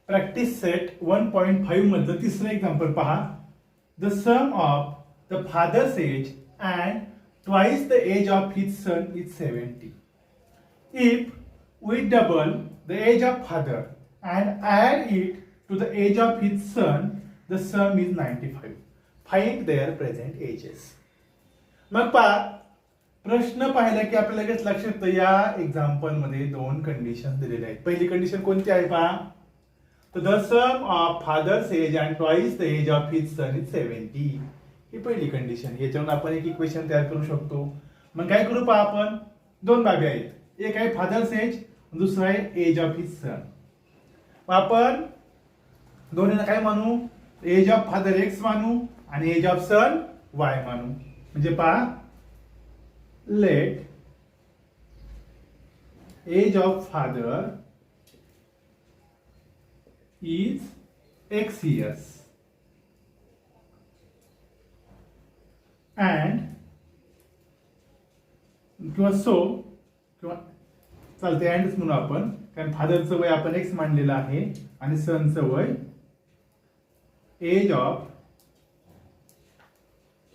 Practice set 1.5 मधलं तिसरं example पहा. The sum of the father's age and twice the age of his son is 70. If we double the age of father and add it to the age of his son, the sum is 95. Find their present ages. मग पहा, प्रश्न पाहिला की आपल्याला लगेच लक्षात येतं या एक्झाम्पल मध्ये दोन कंडिशन दिलेल्या आहेत. पहिली कंडिशन कोणती आहे पहा, तर the sum of father's age and twice the age of his son is 70. ही पहिली कंडिशन. याच्यावरून आपण एक इक्वेशन तयार करू शकतो. मग काय करू पहा, आपण दोन बाबी आहेत. एक आहे फादर्स एज, दुसरा आहे एज ऑफ हिज सन. आपण दोन्हीला काय मानू, एज ऑफ फादर एक्स मानू आणि एज ऑफ सन वाय मानू. म्हणजे पहा, let age of father is x years and किंवा सो किंवा चालते अँडच म्हणू आपण, कारण फादरचं वय आपण एक्स मानलेलं आहे आणि सनचं वय age of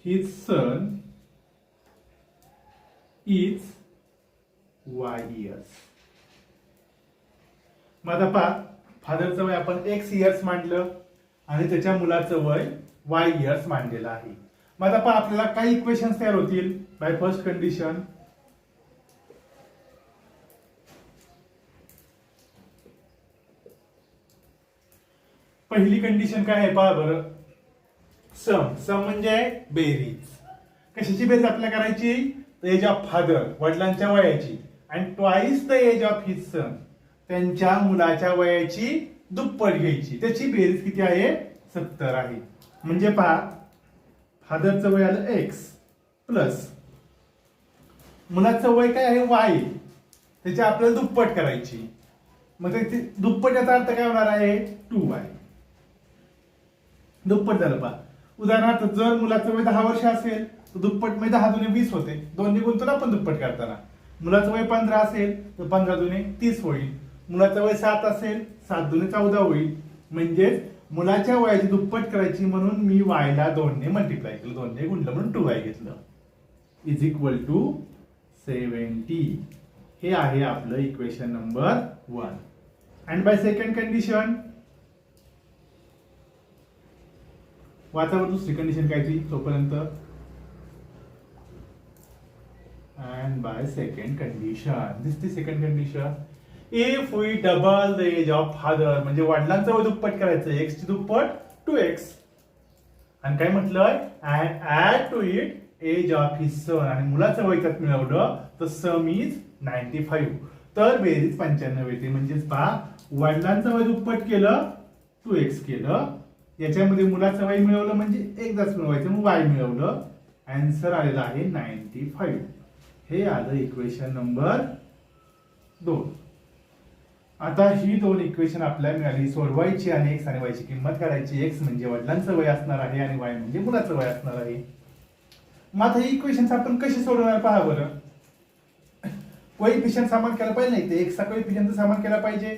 his son is y years. मग आता पहा, फादरचं वय आपण एक्स इयर्स मानलं आणि त्याच्या मुलाचं वय वाय इयर्स मानलेलं आहे. मग आता पहा, आपल्याला काही इक्वेशन्स तयार होतील बाय फर्स्ट कंडिशन. पहिली कंडिशन काय आहे पहा बरं, सम. सम म्हणजे बेरीज. कशाची बेरीज आपल्याला करायची, एज ऑफ फादर वडिलांच्या वयाची आणि twice the age of his son त्यांच्या मुलाच्या वयाची दुप्पट घ्यायची. त्याची बेरीज किती आहे, 70 आहे. म्हणजे पहा, फादरचं वय आलं एक्स प्लस मुलाचं वय काय आहे वाय, त्याची आपल्याला दुप्पट करायची. मग ते दुप्पट याचा अर्थ काय होणार आहे, 2y. दुप्पट झालं पहा. उदाहरणार्थ जर मुलाचं वय 10 वर्ष असेल तर दुप्पट म्हणजे 10 दुने 20 होते. दोन्ही गुणतो ना आपण दुप्पट करताना. मुलाचं वय 15 असेल तर 15 दुने 30 होईल. मुलाचं वय 7 असेल 7 दुने 14 होईल. म्हणजेच मुलाच्या वयाची दुप्पट करायची म्हणून मी वायला 2 ने मल्टिप्लाय केलं, 2 ने गुणलं म्हणून 2y घेतलं. Is equal to 70. हे आहे आपलं equation number 1. And by second condition, वाचावर दुसरी कंडिशन काय ती तोपर्यंत. And by second condition, this the second condition. If we double the age of father, म्हणजे वडिलांचं वय दुप्पट करायचं, एक्स ची दुप्पट 2x. आणि काय म्हटलंय, and add to it age of his son, आणि मुलाचं वय त्यात मिळवलं तर सम इज 95. तर बेरीज 95 येते. म्हणजेच पहा, वडिलांचं वय दुप्पट केलं 2x केलं, याच्यामध्ये मुलाचं वय मिळवलं म्हणजे एकदाच मिळवायचं मग वाय मिळवलं. आन्सर आलेला आहे 95. हे आलं इक्वेशन नंबर 2. आता ही दोन इक्वेशन आपल्याला मिळाली, सोडवायची आणि एक्स आणि वाय ची किंमत काढायची. एक्स म्हणजे वडिलांचं वय असणार आहे आणि वाय म्हणजे मुलाचं वय असणार आहे. मग आता ही इक्वेशन्स आपण कशी सोडवणार पहा बरं. कोइफिशियंट सामान केला पाहिजे, नाही ते एक्सचा कोइफिशियंट सामान केला पाहिजे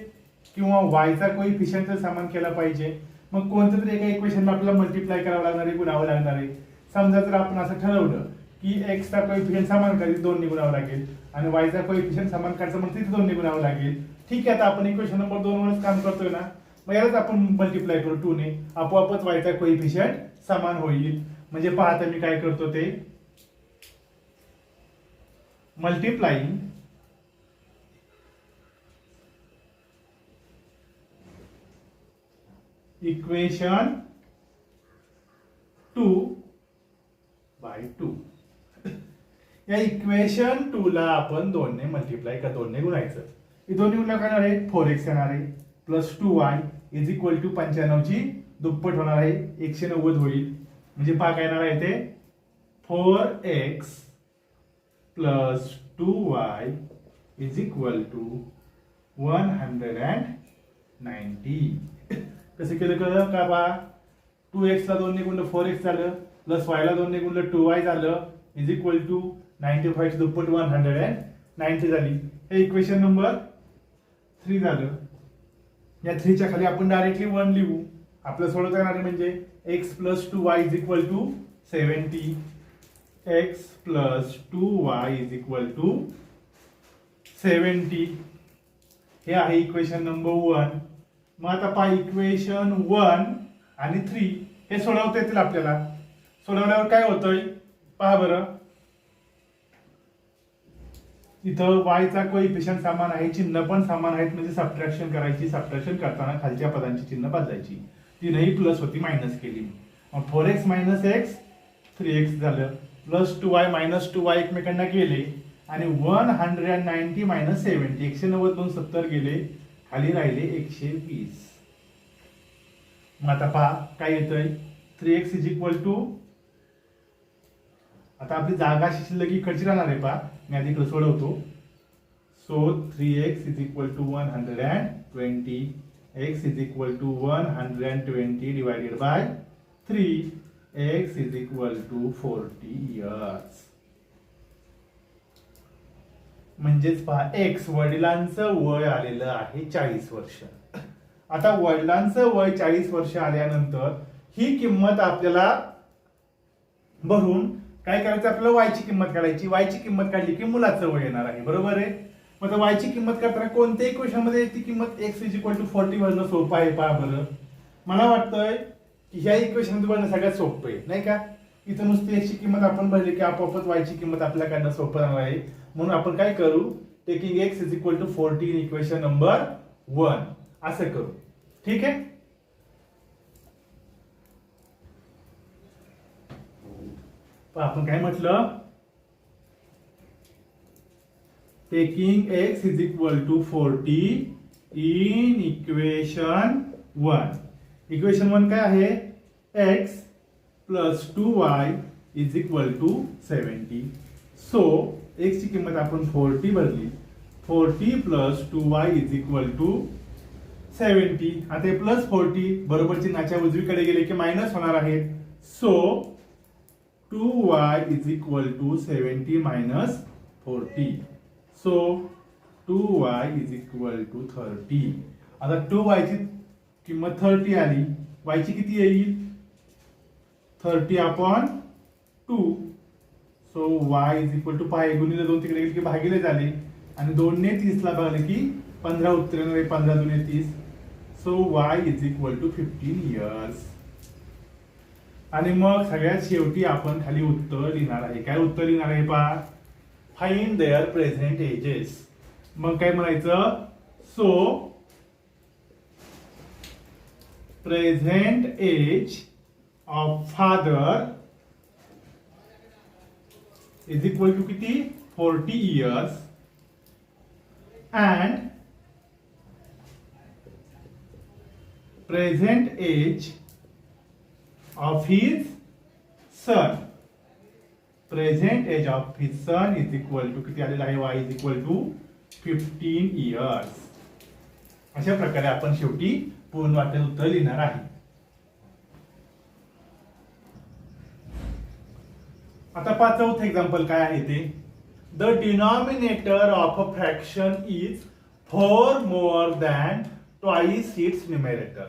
किंवा वायचा कोइफिशियंट सामान केला पाहिजे. मग कोणत्या तरी एका इक्वेशनला आपल्याला मल्टिप्लाय करावं लागणार आहे, गुणावं लागणार आहे. समजा जर आपण असं ठरवलं की एक्सचा कोइफिशियंट समान करायचं 2 ने गुणावं लागेल आणि वायचा कोइफिशियंट समान करायचं मग तिथे 2 ने गुणावं लागेल. ठीक आहे, आता आपण इक्वेशन नंबर 2 वरच काम करतोय ना, मग यालाच आपण मल्टिप्लाय करू 2 ने, आपोआपच वायचा कोइफिशियंट समान होईल. म्हणजे पहा, आता मी काय करतो ते मल्टिप्लाइंग इक्वेशन 2 बाय 2. या इक्वेशन 2 ला आपण 2 ने मल्टिप्लाय का 2 ने गुणायचं. हे दोन्ही गुणला काय आहे, 4x येणार आहे plus 2y is equal to 95 ची दुप्पट होणार आहे, 190 होईल. म्हणजे पहा काय येणार आहे ते 4x plus 2y is equal to 190. कसं केलं कळलं का पहा, 2x ला 2 ने गुणलं 4x झालं प्लस y ला 2 ने गुणलं 2y झालं इज इक्वल टू 95 ची दुप्पट 190 झाली. हे इक्वेशन नंबर 3 झालं. या 3 च्या खाली आपण डायरेक्टली 1 लिहू. आपलं सोडवता येणार म्हणजे x + 2y = 70. x + 2y = 70. हे आहे इक्वेशन नंबर 1. मग आता पहा इक्वेशन 1 आणि 3 हे सोडवता येतील आपल्याला. सोडवल्यावर काय होतंय पहा बरं. इथं y चा कोइफिशियंट समान आहे, चिन्ह पण समान आहेत, म्हणजे सबट्रॅक्शन करायची. सबट्रॅक्शन करताना खालच्या पदांची चिन्ह बदलायची. तीनही प्लस होती मायनस केली. मग 4x - x 3x झालं, प्लस 2y - 2y एकमेकांना गेले आणि 190 - 70 190 70 गेले, खाली राहिले 120. मग आता पहा काय येतंय 3x = आता आपली जागा शिल्लक इकडची राहणार आहे पहा. मी आधी इकडे सोडवतो. So 3x = 120. x = 120 divided by 3. x = 40 years. म्हणजेच पहा x वडिलांचं वय आलेलं आहे 40 वर्ष. आता वडिलांचं वय 40 वर्ष आल्यानंतर ही किंमत आपल्याला भरून काय करायचं, आपल्याला y ची किंमत काढायची. y ची किंमत काढली की मुलाचं वय येणार आहे, बरोबर आहे. मग y ची किंमत काढताना कोणत्याही इक्वेशन मध्ये ती किंमत x = 40 भरणं सोपं आहे. पहा बरं, मला वाटतंय की ह्या इक्वेशन मध्ये भरणं सगळ्यात सोपं आहे, नाही का. इथं नुसती x ची किंमत आपण भरली की आपोआपच y ची किंमत आपल्याला काढणं सोपं राहणार आहे. म्हणून आपण काय करू, taking x = 40 in equation number 1 असं करू. ठीक आहे. आपण काय म्हटलं, taking x = 40 in equation 1. Equation 1 काय आहे, x + 2y = 70. सो x ची किंमत आपण 40 भरली. 40 + 2y = 70. आता हे प्लस 40 बरोबर चिन्हाच्या उजवीकडे गेले की मायनस होणार आहे. So 2y = 70 - 40. So 2y = 30. आता 2y ची किंमत 30 आली, y ची किती येईल 30/2. सो y = पाय गुणिले 2 तिकडे गेले की भागिले झाले आणि 2 ने 30 ला भागले की 15 उत्तर येणार आहे. 15 × 2 = 30. So y = 15 years. आणि मग सगळ्यात शेवटी आपण खाली उत्तर लिहिणार आहे. काय उत्तर लिहिणार आहे पहा, फाइंड देअर प्रेझेंट एजेस. मग काय म्हणायचं, so present age of father = किती 40 years and present age of his son. Present age of his son = किती आलेला आहे, y = 15 years. अशा प्रकारे आपण शेवटी पूर्ण वाक्यात उत्तर लिहिणार आहे. आता पहा चौथं एक्झाम्पल काय आहे ते, the denominator of a fraction is 4 more than twice its numerator.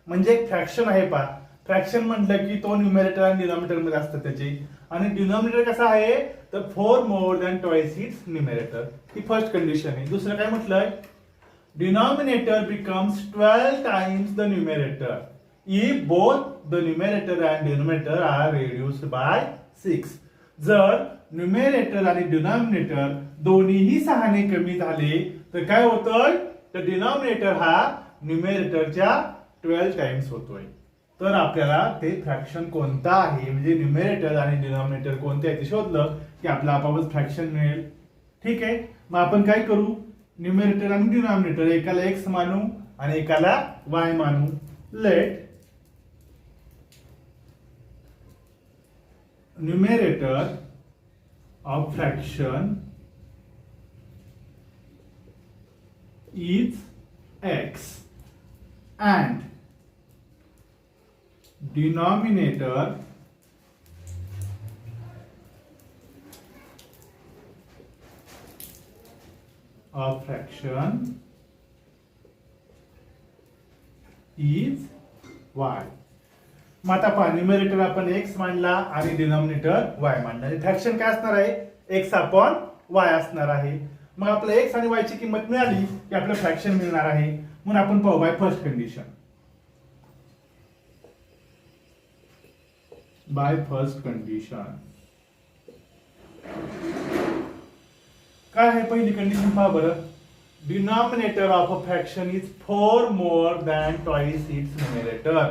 म्हणजे एक फ्रॅक्शन आहे पहा. फ्रॅक्शन म्हटलं की तो न्यूमरेटर आणि डिनॉमिनेटर मध्ये असतं त्याचे, आणि डिनॉमिनेटर कसा आहे तर 4 more than twice its numerator. ही फर्स्ट कंडिशन आहे. दुसरं काय म्हटलंय, denominator becomes 12 times the numerator if both the numerator and denominator are reduced by 6. जर न्यूमरेटर आणि डिनॉमिनेटर दोन्हीही 6 ने कमी झाले तर काय होतंय, तर डिनॉमिनेटर हा न्यूमरेटरच्या 12 टाइम्स होतोय. तर आपल्याला ते फ्रॅक्शन कोणता आहे, म्हणजे न्यूमरेटर आणि डिनॉमिनेटर कोणते आहे ते शोधलं की आपल्याला आपोआपच फ्रॅक्शन मिळेल. ठीक आहे. मग आपण काय करू, न्यूमरेटर आणि डिनॉमिनेटर एकाला x मानू आणि एकाला y मानू. लेट numerator of fraction is x and denominator of fraction is y. मग आता पहा न्यूमरेटर आपण एक्स मांडला आणि डिनॉमिनेटर वाय मांडला. आणि फ्रॅक्शन काय असणार आहे? एक्स अपॉन वाय असणार आहे. मग आपलं एक्स आणि वाय ची किंमत मिळाली की आपलं फ्रॅक्शन मिळणार आहे. म्हणून आपण पाहू by first condition. By first condition काय आहे? पहिली कंडिशन पहा बरं. Denominator of a fraction is 4 more than twice its numerator.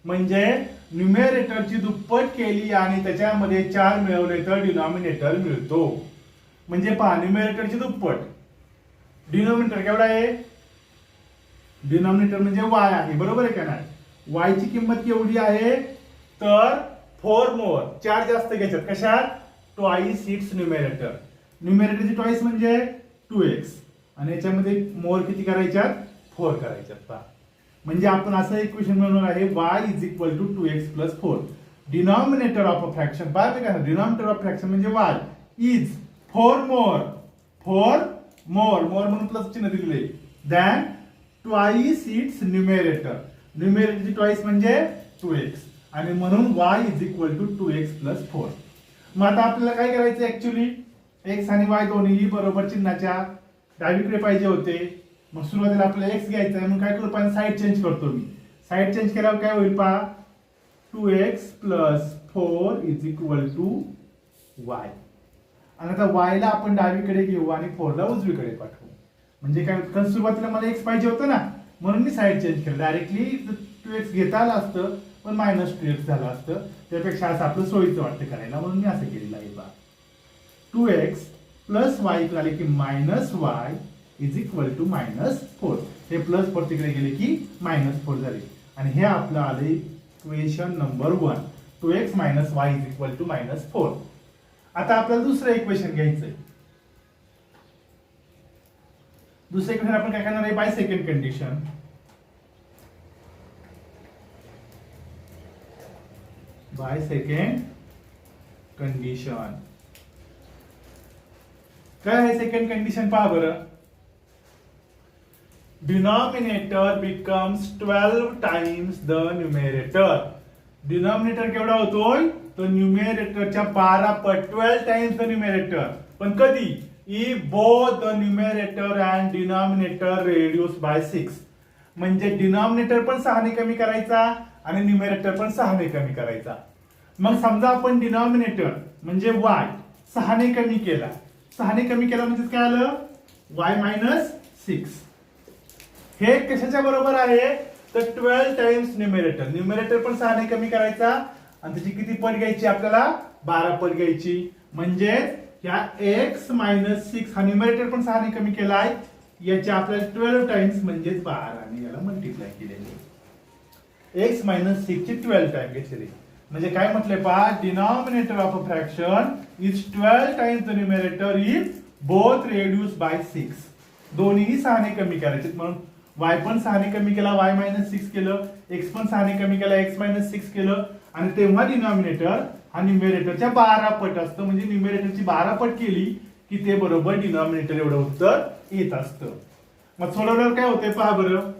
म्हणजे न्यूमरेटरची दुप्पट केली आणि त्याच्यामध्ये 4 मिळवले तर डिनॉमिनेटर मिळतो. म्हणजे पहा न्यूमरेटरची दुप्पट. डिनॉमिनेटर केवढा आहे? डिनॉमिनेटर म्हणजे वाय आहे, बरोबर आहे का नाही? वाय ची किंमत केवढी आहे? तर 4 मोर, 4 जास्त घ्यायच्यात. कशात? Twice its numerator. न्यूमरेटरची ट्वाइस म्हणजे 2x आणि याच्यामध्ये मोर किती करायच्यात? 4 करायच्यात. पहा म्हणजे आपण असं इक्वेशन मिळवणार आहे y is equal to 2x plus 4. Denominator of a fraction पहा काय काय? डिनॉमिनेटर ऑफ फ्रॅक्शन म्हणजे y इज 4 मोर, 4 मोर म्हणून प्लस चिन्ह दिलेले दॅन ट्वाइस इट्स न्यूमरेटर. न्यूमरेटरची ट्वाइस म्हणजे 2x आणि म्हणून y is equal to 2x plus 4. मग आता आपल्याला काय करायचं? ऍक्च्युली x आणि y दोन्ही बरोबर चिन्हाच्या डावीकडे पाहिजे होते. मग सुरुवातीला आपल्याला x घ्यायचा आहे. मग काय करू? पण साइड चेंज करतो मी. साइड चेंज केल्यावर काय होईल पहा? 2x plus 4 is equal to y. आणि आता y ला आपण डावीकडे घेऊ आणि 4 ला उजवीकडे पाठवू. म्हणजे काय? कारण सुरुवातीला मला x पाहिजे होतं ना, म्हणून मी साइड चेंज केलं. डायरेक्टली 2x घेता आलं असतं पण मायनस 2x झालं असतं. त्यापेक्षा असं आपलं सोयीचं वाटतं करायला, म्हणून मी असं केलेलं आहे. पहा 2x प्लस y इकडे आले की minus y is equal to minus 4. हे प्लस 4 तिकडे गेले की मायनस 4 झाले. आणि हे आपलं आले equation number 1. 2x minus y is equal to minus 4. आता आपल्याला दुसरं इक्वेशन घ्यायचंय. दुसरं इक्वेशन आपण काय करणार आहे? Bye second condition. Bye second condition काय आहे सेकंड कंडिशन? पहा बरं. Denominator becomes 12 times the numerator. Denominator केवढा होतोय? तो न्यूमरेटरच्या 12 पट, 12 टाइम्स द न्यूमरेटर. पण कधी? If both the numerator and denominator reduce by 6. म्हणजे डिनॉमिनेटर पण 6 ने कमी करायचा आणि न्यूमरेटर पण 6 ने कमी करायचा. मग समजा आपण डिनॉमिनेटर म्हणजे y 6 ने कमी केला. 6 ने कमी केला म्हणजे काय आलं? y minus 6. हे कशाच्या बरोबर आहे? तर 12 टाइम्स न्यूमरेटर. न्यूमरेटर पण 6 ने कमी करायचा आणि त्याची किती पट घ्यायची? आपल्याला 12 पट घ्यायची. म्हणजे या x मायनस 6 हा न्यूमरेटर पण 6 ने कमी केलाय. याच्या आपल्याला 12 टाइम्स म्हणजेच 12 ने याला मल्टिप्लाय केलेले. x मायनस 6 ची 12 टाइम घेतलेली. म्हणजे काय म्हटले पहा? Denominator of a fraction is 12 times the numerator if both reduce by 6. दोन्हीही 6 ने कमी करायचे. म्हणून y पण 6 ने कमी केला, y मायनस 6 केलं. x पण 6 ने कमी केला, x मायनस 6 केलं. आणि तेव्हा डिनॉमिनेटर हा न्यूमरेटरच्या 12 पट असतं. म्हणजे न्यूमरेटरची 12 पट केली की ते बरोबर डिनॉमिनेटर एवढं उत्तर येत असतं. मग सोडवल्यावर काय होतंय पहा बरं.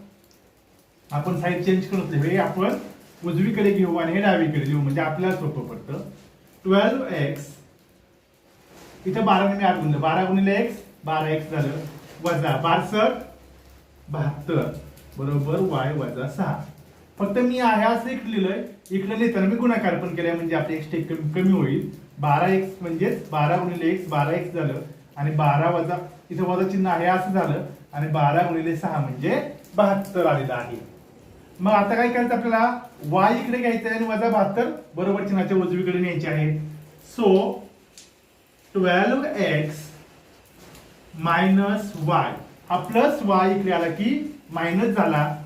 आपण साईड चेंज करतो. हे आपण उजवीकडे घेऊ आणि हे डावीकडे घेऊ म्हणजे आपल्याला सोपं पडतं. 12x इथे 12 ने 8 गुणलं. 12 गुणिले x 12x झालं. वजा 12 72 बरोबर y वजा 6. फक्त मी आहे असं इकडे लिहिलंय. इकडे लिहिताना मी गुणाकार पण केलाय म्हणजे आपले x कमी होईल. 12x म्हणजे 12 गुणिले x 12x झालं आणि 12 वजा इथे वजा चिन्ह आहे असं झालं आणि 12 गुणिले 6 म्हणजे 72 आलेलं आहे. मग आता काय करायचं? आपल्याला y इकडे घ्यायचं आहे आणि वजा 72 बरोबर चिन्हाच्या उजवीकडे न्यायचे आहे. सो 12x मायनस y हा प्लस y इकडे आला की मायनस झाला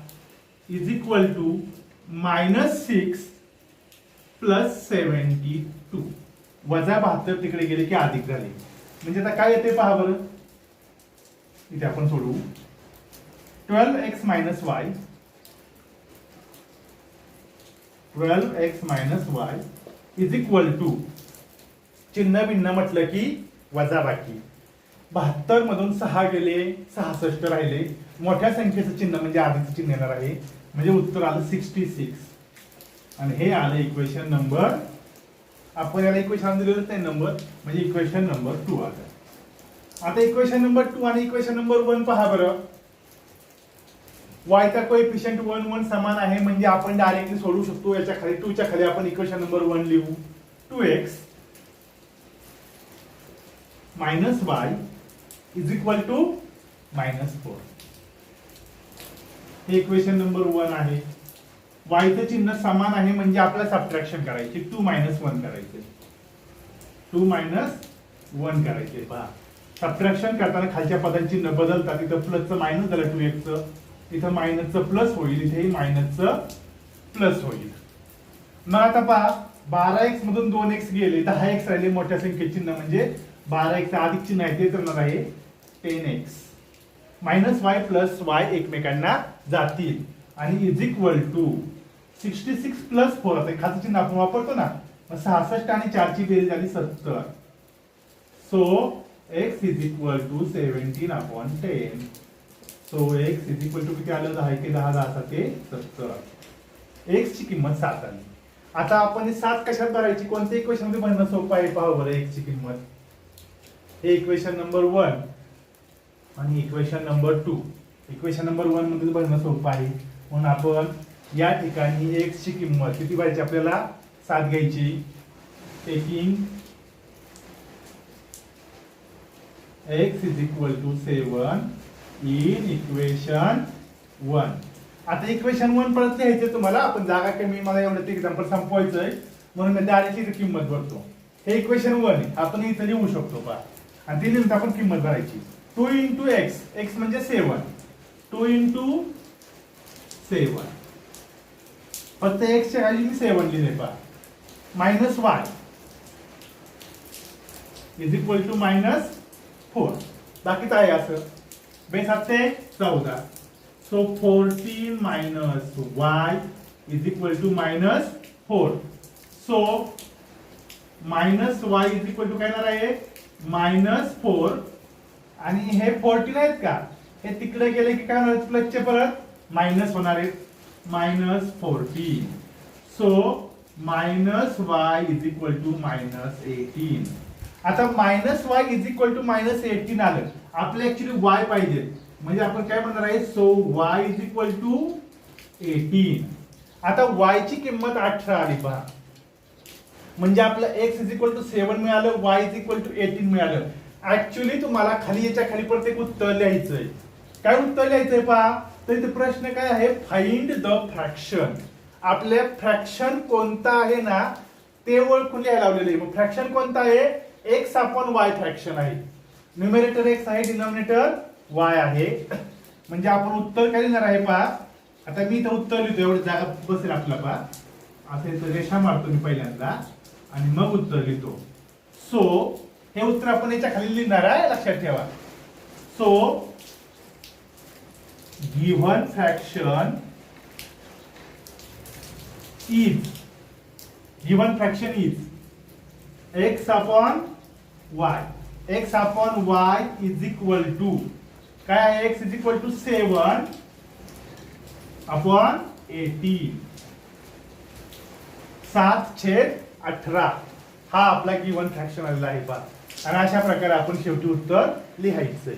is equal to minus 6 plus 72. वजा 72 तिकडे गेले की अधिक झाले. म्हणजे आता काय येते पहा बरं. इथे आपण सोडवू. 12x minus y 12x minus y is equal to चिन्ह भिन्न म्हटलं की वजा बाकी. 72 मधून 6 गेले 66 राहिले. मोठ्या संख्येचं चिन्ह म्हणजे अधिकचं चिन्ह येणार आहे. म्हणजे उत्तर आलं 66 आणि हे आलं इक्वेशन नंबर, आपण याला इक्वेशन दिलेलंच नाही नंबर, म्हणजे इक्वेशन नंबर 2 आलं. आता इक्वेशन नंबर 2 आणि इक्वेशन नंबर 1 पहा बरं. y चा कोएफिशियंट 1 1 समान आहे म्हणजे आपण डायरेक्टली सोडू शकतो. याच्या खाली 2 च्या खाली आपण इक्वेशन नंबर 1 लिहू. 2x minus y is equal to -4. हे इक्वेशन नंबर 1 आहे. y चं चिन्ह समान आहे म्हणजे आपल्याला सबट्रॅक्शन करायची, 2 - 1 करायचे, 2 - 1 करायचे. पहा सबट्रॅक्शन करताना खालच्या पदांची चिन्ह बदलतात. इथं प्लसचं मायनस झालं 2x चं, इथं मायनसचं प्लस होईल, इथेही मायनसचं प्लस होईल. मग आता पहा 12x मधून 2x गेले, 10x राहिले मोठ्या संख्येचे चिन्ह, म्हणजे 12x चं अधिक चिन्ह आहे ते राहणार आहे 10x. -y प्लस y एकमेकांना जातील आणि इज इक्वल टू 66 प्लस 4. आता खालचं चिन्ह आपण वापरतो ना, मग 66 आणि 4 ची बेरीज झाली 70. So x is equal to 17/10. So x is equal to किती आलं, 10 × 10 10 ते 70. x ची किंमत 7 आली. आता आपण हे 7 कशात भरायची, कोणत्या इक्वेशन मध्ये भरणं सोपं आहे पहा बरं. x ची किंमत, हे इक्वेशन नंबर 1 आणि इक्वेशन नंबर 2. इक्वेशन नंबर 1 मध्ये भरणं सोपं आहे म्हणून आपण या ठिकाणी x ची किंमत किती भरायची, आपल्याला 7 घ्यायची. Taking x is equal to 7 in equation 1. आता इक्वेशन 1 परत लिहायचं तुम्हाला, आपण जागा कमी, मला एवढं एक्झाम्पल संपवायचंय म्हणून मी डायरेक्टली किंमत भरतो. हे इक्वेशन 1 आपण इथं लिहू शकतो पहा, आणि ते लिहून आपण किंमत भरायची. 2 × x, x म्हणजे 7, 2 × 7, फक्त x च्या खाली मी 7 लिहिले पहा. Minus y is equal to -4. बाकी काय असं, बेस असते 14. So 14 - y is equal to -4. So -y is equal to काय येणार आहे, -4. आणि हे 14 आहेत का, हे तिकडे गेले की काय होणार, प्लसचे परत मायनस होणार आहेत, -14. So -y is equal to -18. आता -y इज इक्वल टू -18 आलं, आपल्याला ऍक्च्युली y पाहिजे म्हणजे आपण काय म्हणणार आहे, so y is equal to 18. आता y ची किंमत 18 आली पहा, म्हणजे आपलं x इज इक्वल टू 7 मिळालं, y इज इक्वल टू 18 मिळालं. ऍक्च्युली तुम्हाला खाली याच्या खाली प्रत्येक उत्तर लिहायचंय. काय उत्तर लिहायचंय पहा, तर इथे प्रश्न काय आहे, फाइंड द फ्रॅक्शन. आपल्या फ्रॅक्शन कोणता आहे ना ते ओळखून लिहायला लावलेलं आहे. मग फ्रॅक्शन कोणता आहे, x अपॉन y फ्रॅक्शन आहे. न्यूमरेटर x आहे, डिनॉमिनेटर y आहे. म्हणजे आपण उत्तर काय लिहिणार आहे पहा. आता मी इथं उत्तर लिहितो, एवढी जागा बसेल आपला पहा. असं इथं रेषा मारतो मी पहिल्यांदा आणि मग उत्तर लिहितो. सो हे उत्तर आपण याच्या खाली लिहिणार आहे, लक्षात ठेवा. So given fraction is x upon y. x upon y is equal to काय आहे, x is equal to 7 upon 18. 7/18 हा आपला गिव्हन फ्रॅक्शन आलेला आहे पहा. आणि अशा प्रकारे आपण शेवटी उत्तर लिहायचंय.